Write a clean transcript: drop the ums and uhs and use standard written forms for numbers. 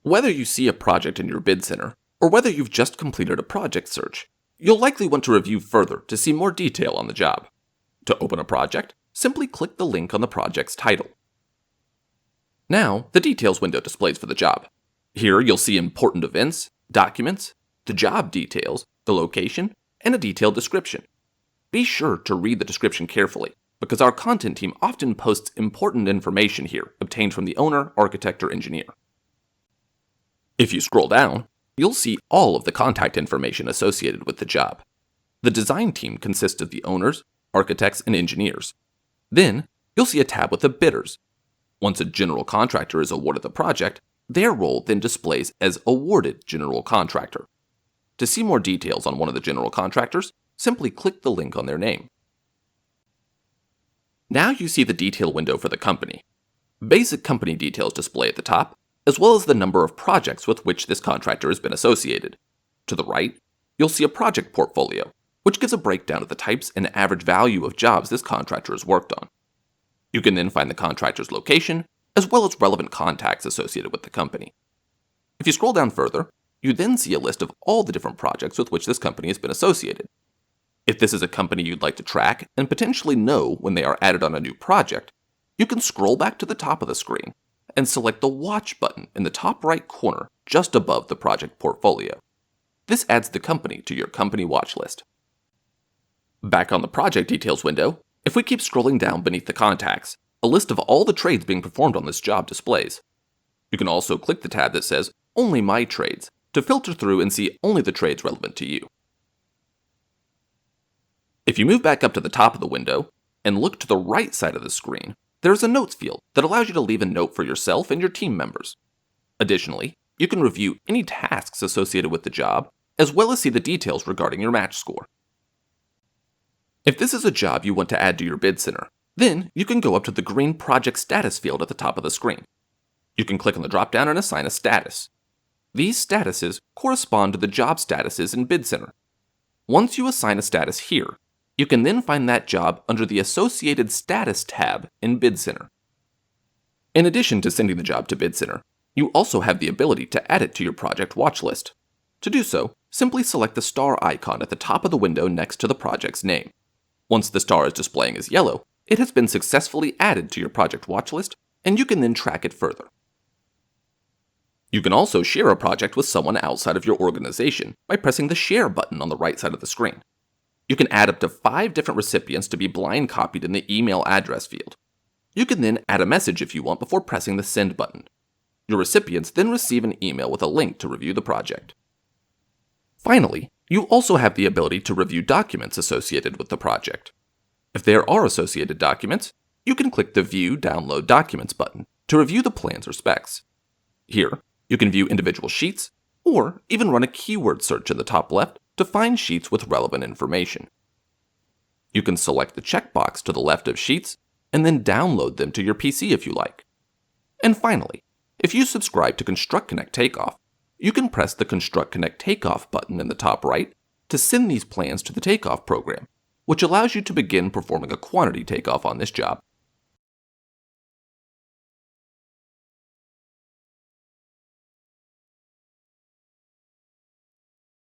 Whether you see a project in your bid center, or whether you've just completed a project search, you'll likely want to review further to see more detail on the job. To open a project, simply click the link on the project's title. Now, the details window displays for the job. Here you'll see important events, documents, the job details, the location, and a detailed description. Be sure to read the description carefully, because our content team often posts important information here obtained from the owner, architect, or engineer. If you scroll down, you'll see all of the contact information associated with the job. The design team consists of the owners, architects, and engineers. Then, you'll see a tab with the bidders. Once a general contractor is awarded the project, their role then displays as awarded general contractor. To see more details on one of the general contractors, simply click the link on their name. Now you see the detail window for the company. Basic company details display at the top, as well as the number of projects with which this contractor has been associated. To the right, you'll see a project portfolio, which gives a breakdown of the types and average value of jobs this contractor has worked on. You can then find the contractor's location, as well as relevant contacts associated with the company. If you scroll down further, you then see a list of all the different projects with which this company has been associated. If this is a company you'd like to track and potentially know when they are added on a new project, you can scroll back to the top of the screen and select the Watch button in the top right corner just above the project portfolio. This adds the company to your company watch list. Back on the project details window, if we keep scrolling down beneath the contacts, a list of all the trades being performed on this job displays. You can also click the tab that says Only My Trades to filter through and see only the trades relevant to you. If you move back up to the top of the window and look to the right side of the screen, there is a notes field that allows you to leave a note for yourself and your team members. Additionally, you can review any tasks associated with the job, as well as see the details regarding your match score. If this is a job you want to add to your bid center, then you can go up to the green project status field at the top of the screen. You can click on the drop-down and assign a status. These statuses correspond to the job statuses in Bid Center. Once you assign a status here, you can then find that job under the Associated Status tab in Bid Center. In addition to sending the job to Bid Center, you also have the ability to add it to your project watch list. To do so, simply select the star icon at the top of the window next to the project's name. Once the star is displaying as yellow, it has been successfully added to your project watch list, and you can then track it further. You can also share a project with someone outside of your organization by pressing the Share button on the right side of the screen. You can add up to 5 different recipients to be blind copied in the email address field. You can then add a message if you want before pressing the Send button. Your recipients then receive an email with a link to review the project. Finally, you also have the ability to review documents associated with the project. If there are associated documents, you can click the View Download Documents button to review the plans or specs. Here, you can view individual sheets, or even run a keyword search in the top left to find sheets with relevant information. You can select the checkbox to the left of Sheets and then download them to your PC if you like. And finally, if you subscribe to Construct Connect Takeoff, you can press the Construct Connect Takeoff button in the top right to send these plans to the takeoff program, which allows you to begin performing a quantity takeoff on this job